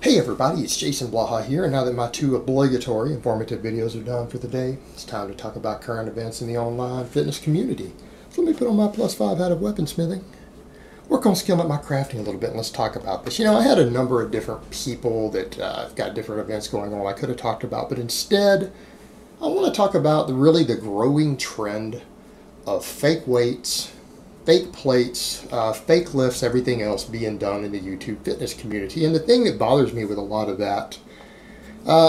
Hey everybody, it's Jason Blaha here, and now that my two obligatory informative videos are done for the day, it's time to talk about current events in the online fitness community. So let me put on my +5 hat of weaponsmithing, work on skilling up my crafting a little bit, and let's talk about this. You know, I had a number of different people that have got different events going on I could have talked about, but instead I want to talk about the growing trend of fake weights, fake plates, fake lifts, everything else being done in the YouTube fitness community. And the thing that bothers me with a lot of that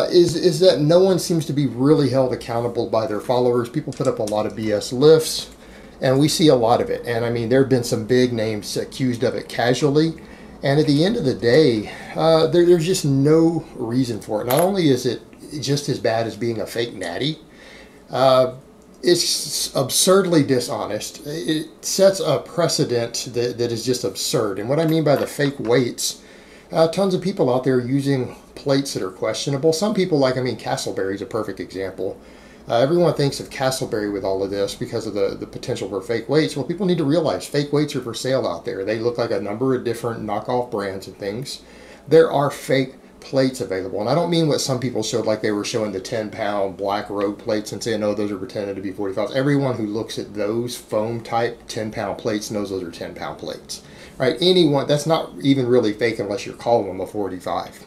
is that no one seems to be really held accountable by their followers. People put up a lot of BS lifts, and we see a lot of it. And I mean, there have been some big names accused of it casually. And at the end of the day, there's just no reason for it. Not only is it just as bad as being a fake natty, it's absurdly dishonest. It sets a precedent that is just absurd. And what I mean by the fake weights, tons of people out there using plates that are questionable. Some people, Castleberry is a perfect example. Everyone thinks of Castleberry with all of this because of the potential for fake weights. Well, people need to realize fake weights are for sale out there. They look like a number of different knockoff brands and things. There are fake plates available, and I don't mean what some people showed, like they were showing the 10-pound black road plates and saying, oh, those are pretended to be 45s. Everyone who looks at those foam type 10-pound plates knows those are 10-pound plates, right? Anyone, that's not even really fake unless you're calling them a 45.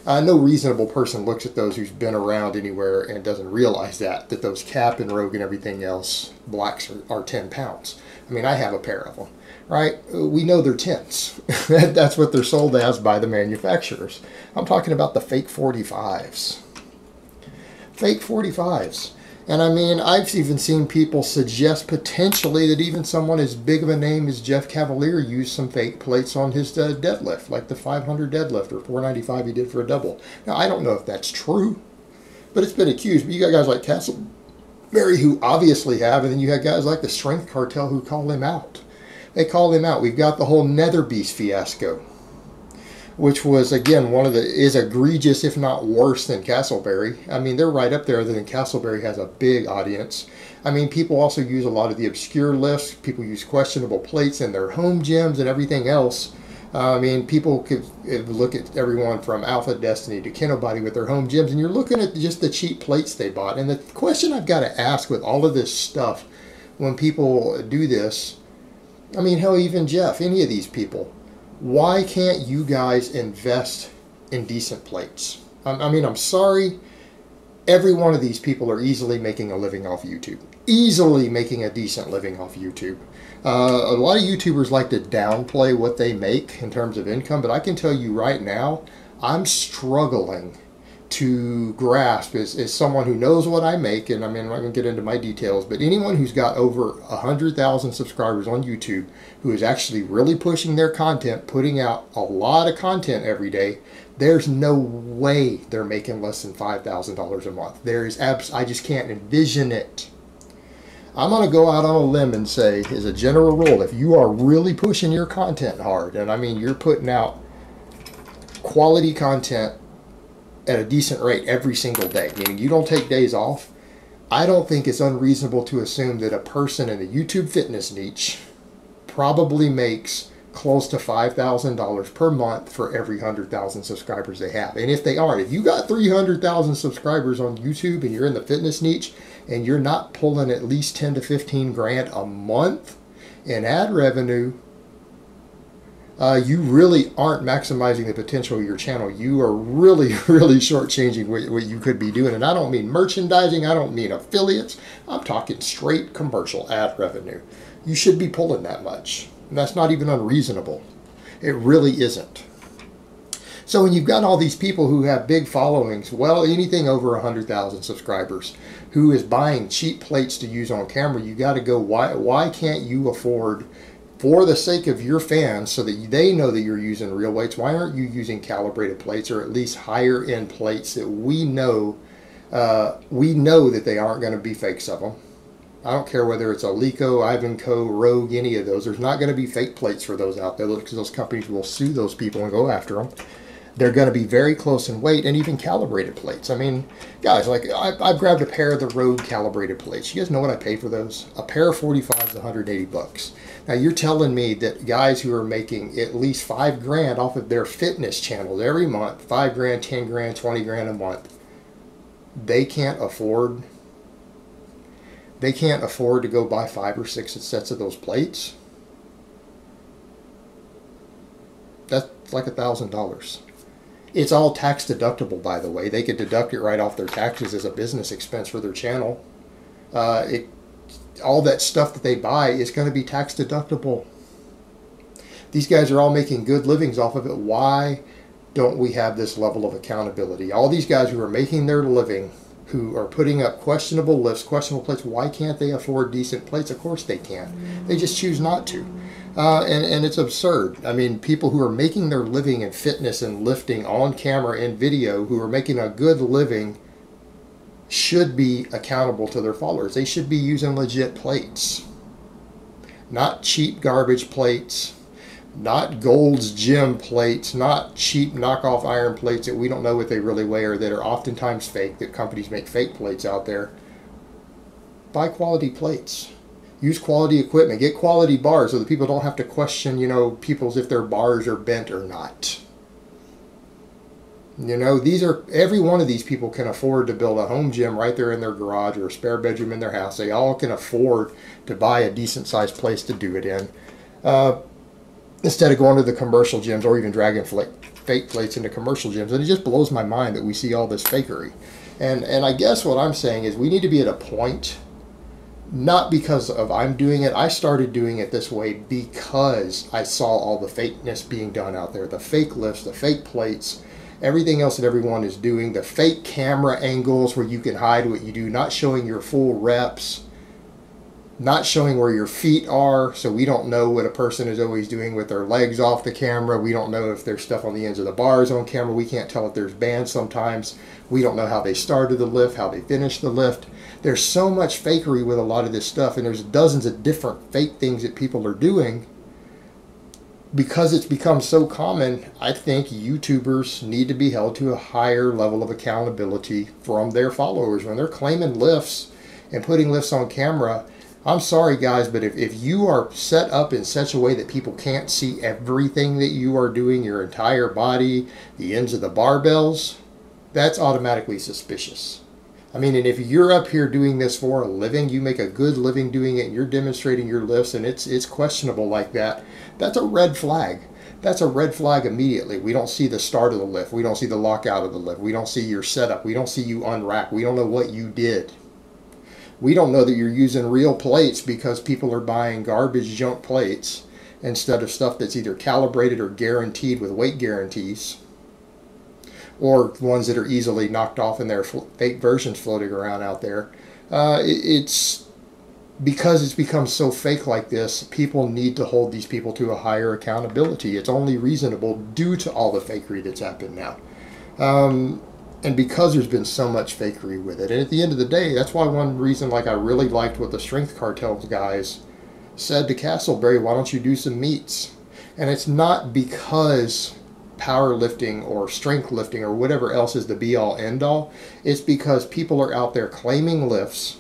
No reasonable person looks at those who's been around anywhere and doesn't realize that those Cap and Rogue and everything else blacks are 10 pounds. I mean, I have a pair of them, right? We know they're 10s. That's what they're sold as by the manufacturers. I'm talking about the fake 45s. Fake 45s. And I mean, I've even seen people suggest potentially that even someone as big of a name as Jeff Cavalier used some fake plates on his deadlift, like the 500 deadlift or 495 he did for a double. Now, I don't know if that's true, but it's been accused. But you got guys like Castleberry who obviously have, and then you have guys like the Strength Cartel who call him out. They call him out. We've got the whole Nether Beast fiasco, which was, again, is egregious, if not worse than Castleberry. I mean, they're right up there, other than Castleberry has a big audience. I mean, people also use a lot of the obscure lifts. People use questionable plates in their home gyms and everything else. I mean, people could look at everyone from Alpha Destiny to Kinobody with their home gyms, and you're looking at just the cheap plates they bought. And the question I've got to ask with all of this stuff when people do this, I mean, hell, even Jeff, any of these people, why can't you guys invest in decent plates? I mean, I'm sorry. Every one of these people are easily making a living off YouTube. Easily making a decent living off YouTube. A lot of YouTubers like to downplay what they make in terms of income, but I can tell you right now, I'm struggling to grasp as someone who knows what I make, and I mean, I'm not going to get into my details, but anyone who's got over 100,000 subscribers on YouTube who is actually really pushing their content, putting out a lot of content every day, there's no way they're making less than $5,000 a month. I just can't envision it. I'm going to go out on a limb and say, as a general rule, if you are really pushing your content hard, and I mean, you're putting out quality content at a decent rate every single day, meaning you don't take days off, I don't think it's unreasonable to assume that a person in the YouTube fitness niche probably makes close to $5,000 per month for every 100,000 subscribers they have. And if they aren't, if you got 300,000 subscribers on YouTube and you're in the fitness niche and you're not pulling at least 10 to 15 grand a month in ad revenue, you really aren't maximizing the potential of your channel. You are really, really shortchanging what you could be doing. And I don't mean merchandising. I don't mean affiliates. I'm talking straight commercial ad revenue. You should be pulling that much. And that's not even unreasonable. It really isn't. So when you've got all these people who have big followings, well, anything over 100,000 subscribers, who is buying cheap plates to use on camera, you got to go, why can't you afford, for the sake of your fans, so that they know that you're using real weights, why aren't you using calibrated plates, or at least higher end plates that we know that they aren't going to be fakes of them? I don't care whether it's Alico, Ivanco, Rogue, any of those. There's not going to be fake plates for those out there because those companies will sue those people and go after them. They're going to be very close in weight, and even calibrated plates. I mean, guys, like I've grabbed a pair of the Rode calibrated plates. You guys know what I pay for those? A pair of 45s is 180 bucks. Now you're telling me that guys who are making at least $5 grand off of their fitness channels every month, $5 grand, 10 grand, 20 grand a month, they can't afford to go buy 5 or 6 sets of those plates? That's like $1,000. It's all tax deductible, by the way. They could deduct it right off their taxes as a business expense for their channel. All that stuff that they buy is going to be tax deductible. These guys are all making good livings off of it. Why don't we have this level of accountability? All these guys who are making their living, who are putting up questionable lifts, questionable plates, why can't they afford decent plates? Of course they can. They just choose not to. And it's absurd. I mean, people who are making their living in fitness and lifting on camera and video, who are making a good living, should be accountable to their followers. They should be using legit plates. Not cheap garbage plates, not Gold's Gym plates, not cheap knockoff iron plates that we don't know what they really weigh or that are oftentimes fake, that companies make fake plates out there. Buy quality plates. Use quality equipment. Get quality bars so that people don't have to question, people's if their bars are bent or not. Every one of these people can afford to build a home gym right there in their garage or a spare bedroom in their house. They all can afford to buy a decent sized place to do it in. Instead of going to the commercial gyms or even dragging fake plates into commercial gyms. And it just blows my mind that we see all this fakery. And I guess what I'm saying is we need to be at a point, not because of I'm doing it. I started doing it this way because I saw all the fakeness being done out there. The fake lifts, the fake plates, everything else that everyone is doing. The fake camera angles where you can hide what you do, not showing your full reps, not showing where your feet are, so we don't know what a person is always doing with their legs off the camera. We don't know if there's stuff on the ends of the bars on camera. We can't tell if there's bands sometimes. We don't know how they started the lift, how they finished the lift. There's so much fakery with a lot of this stuff, and there's dozens of different fake things that people are doing. Because it's become so common, I think YouTubers need to be held to a higher level of accountability from their followers. When they're claiming lifts and putting lifts on camera, I'm sorry guys, but if you are set up in such a way that people can't see everything that you are doing, your entire body, the ends of the barbells, that's automatically suspicious. I mean, and if you're up here doing this for a living, you make a good living doing it, and you're demonstrating your lifts, and it's questionable like that, that's a red flag. That's a red flag immediately. We don't see the start of the lift. We don't see the lockout of the lift. We don't see your setup. We don't see you unrack. We don't know what you did. We don't know that you're using real plates because people are buying garbage junk plates instead of stuff that's either calibrated or guaranteed with weight guarantees, or ones that are easily knocked off and there are fake versions floating around out there. It's because it's become so fake like this, people need to hold these people to a higher accountability. It's only reasonable due to all the fakery that's happened now. And because there's been so much fakery with it. And at the end of the day, that's why one reason, like, I really liked what the Strength Cartel guys said to Castleberry, why don't you do some meets? And it's not because powerlifting or strength lifting or whatever else is the be-all end-all. It's because people are out there claiming lifts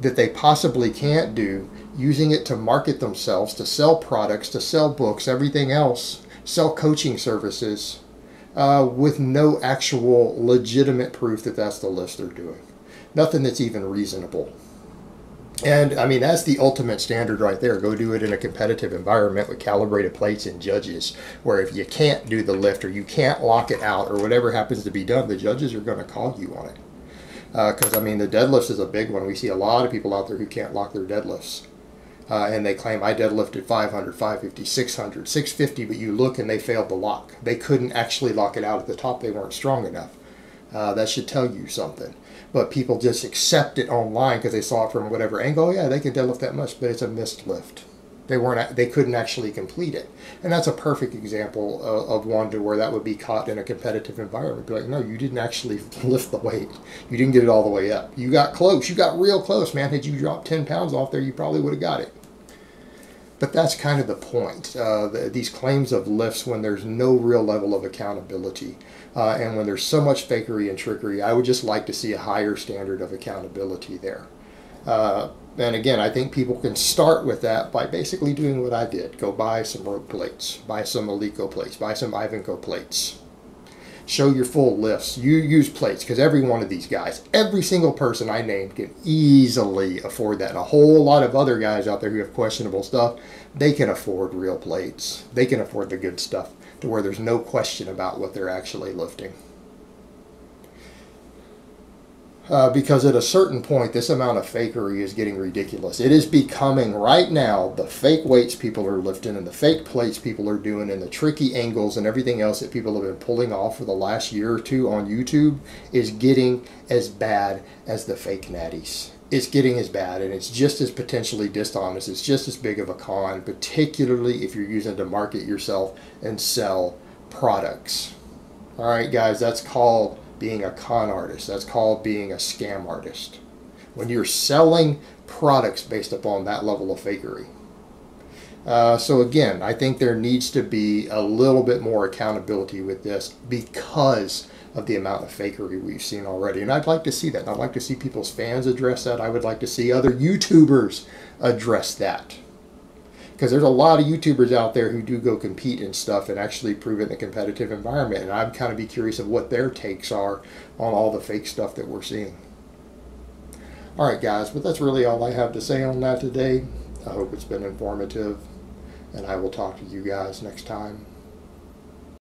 that they possibly can't do, using it to market themselves, to sell products, to sell books, everything else, sell coaching services, with no actual legitimate proof that that's the lifts they're doing. Nothing that's even reasonable. And I mean, that's the ultimate standard right there. Go do it in a competitive environment with calibrated plates and judges, where if you can't do the lift or you can't lock it out or whatever happens to be done, the judges are going to call you on it. Because I mean, the deadlifts is a big one. We see a lot of people out there who can't lock their deadlifts. And they claim, I deadlifted 500, 550, 600, 650, but you look and they failed to lock. They couldn't actually lock it out at the top. They weren't strong enough. That should tell you something. But people just accept it online because they saw it from whatever angle. Oh, yeah, they can deadlift that much, but it's a missed lift. They couldn't actually complete it. And that's a perfect example of one to where that would be caught in a competitive environment. Be like, no, you didn't actually lift the weight. You didn't get it all the way up. You got close. You got real close, man. Had you dropped 10 pounds off there, you probably would have got it. But that's kind of the point. These claims of lifts when there's no real level of accountability. And when there's so much fakery and trickery, I would just like to see a higher standard of accountability there. And again, I think people can start with that by basically doing what I did. Go buy some rope plates, buy some Alico plates, buy some Ivanco plates. Show your full lifts. You use plates, because every one of these guys, every single person I named can easily afford that. And a whole lot of other guys out there who have questionable stuff, they can afford real plates. They can afford the good stuff to where there's no question about what they're actually lifting. Because at a certain point, this amount of fakery is getting ridiculous. It is becoming, right now, the fake weights people are lifting and the fake plates people are doing and the tricky angles and everything else that people have been pulling off for the last year or two on YouTube is getting as bad as the fake natties. It's getting as bad, and it's just as potentially dishonest. It's just as big of a con, particularly if you're using it to market yourself and sell products. All right, guys, that's called being a con artist. That's called being a scam artist. When you're selling products based upon that level of fakery. So again, I think there needs to be a little bit more accountability with this because of the amount of fakery we've seen already. And I'd like to see that. I'd like to see people's fans address that. I would like to see other YouTubers address that. Because there's a lot of YouTubers out there who do go compete and stuff and actually prove it in a competitive environment. And I'd kind of be curious of what their takes are on all the fake stuff that we're seeing. Alright guys, but that's really all I have to say on that today. I hope it's been informative. And I will talk to you guys next time.